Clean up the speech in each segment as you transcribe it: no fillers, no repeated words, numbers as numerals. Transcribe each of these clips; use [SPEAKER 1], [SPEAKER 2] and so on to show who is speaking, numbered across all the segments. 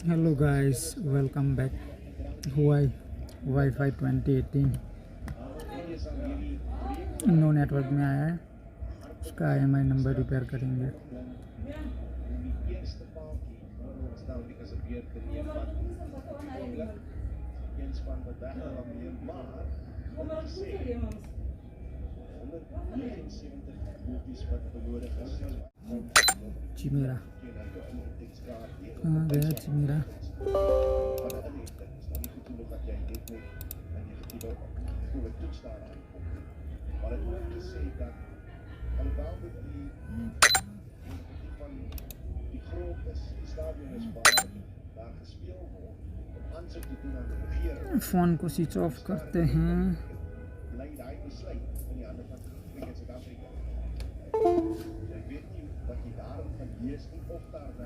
[SPEAKER 1] Hello guys, welcome back. Huawei Wi-Fi 2018 no network में आया है, उसका IMI नंबर रिपेयर करेंगे। चिमेरा कहाँ गया चिमेरा? फ़ोन को स्विच ऑफ करते हैं।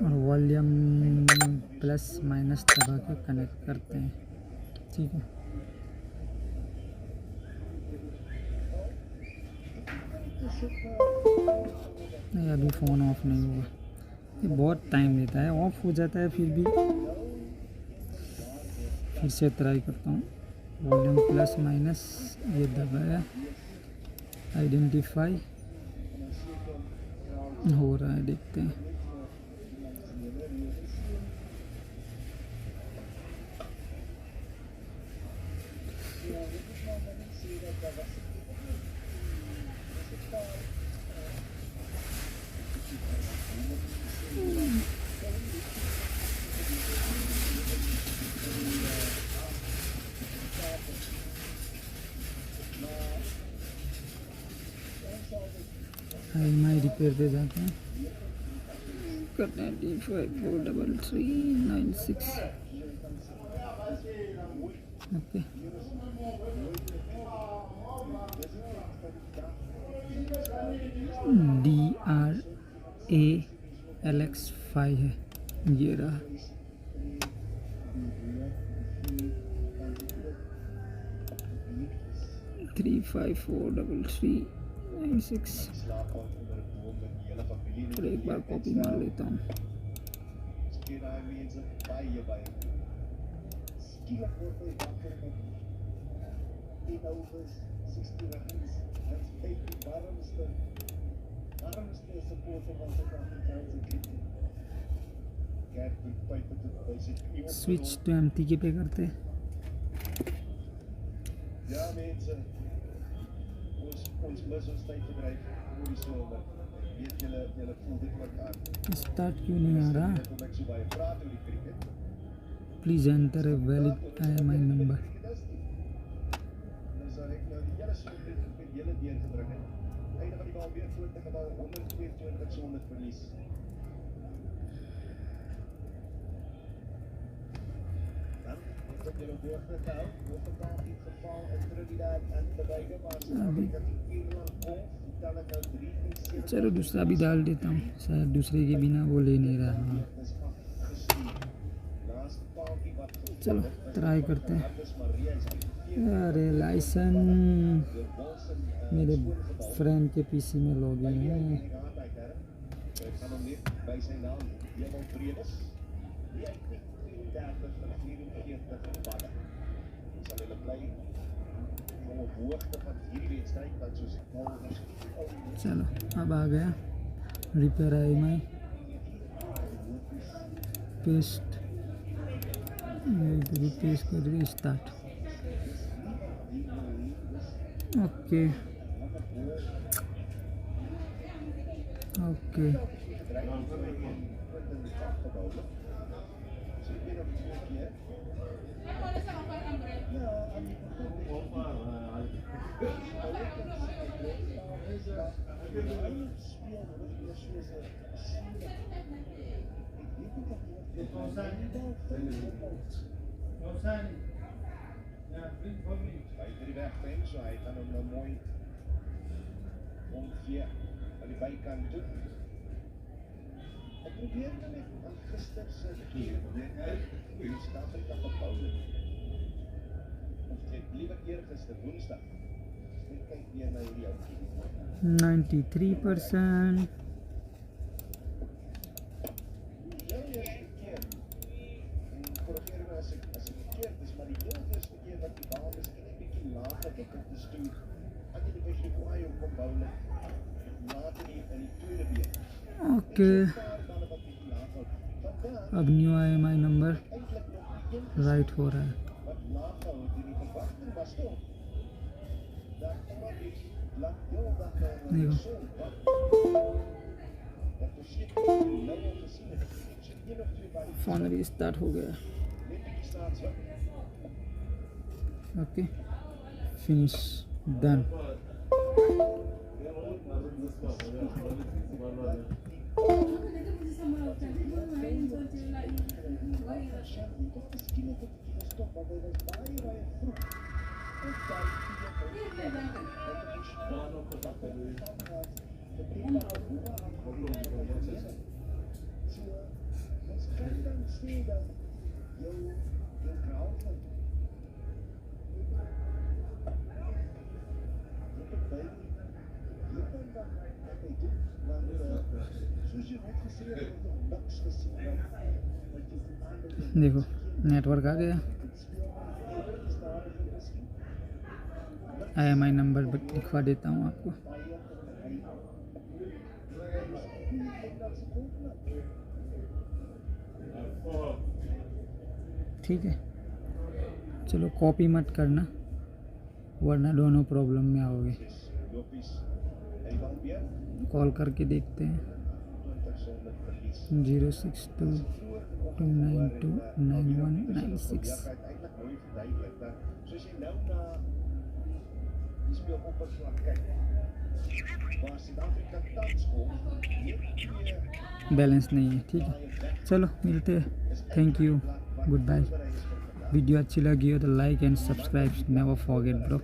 [SPEAKER 1] और वॉल्यूम प्लस माइनस दबा के कनेक्ट करते हैं। ठीक है, नहीं अभी फ़ोन ऑफ नहीं हुआ, ये बहुत टाइम लेता है, ऑफ हो जाता है फिर से ट्राई करता हूँ। वॉल्यूम प्लस माइनस ये दबाया, आइडेंटिफाई हो रहा है, देखते हैं। IMI रिपेयर पे जाते हैं, करते हैं D543396। ओके, DRA-LX5 है, ये रहा। Three five four double three 96। फिर एक बार कॉपी मार लेता हूँ। स्विच तो MT पे करते हैं। स्टार्ट क्यों नहीं आ रहा? Please enter a valid IMI number. चलो दूसरा भी डाल देता हूँ, शायद दूसरे के बिना वो ले नहीं रहा। चलो ट्राई करते हैं। अरे लाइसेंस मेरे फ्रेंड के PC में लॉगिन है। चलो अब आ गया रिपेयर IMI पेस्ट, पेस्ट कर दिया, start. Okay okay, woensdag. 93%. Okay, अब न्यू IMI नंबर राइट हो रहा है। देखो फोन रीस्टार्ट हो गया। Okay, finish, done. देखो नेटवर्क आ गया। IMI नंबर लिखवा देता हूँ आपको। ठीक है, चलो कॉपी मत करना वरना दोनों प्रॉब्लम में आओगे। कॉल करके देखते हैं 062-292-9196। बैलेंस नहीं है। ठीक है, चलो मिलते हैं। Thank you, goodbye. Video अच्छी लगी हो तो like and subscribe never forget bro.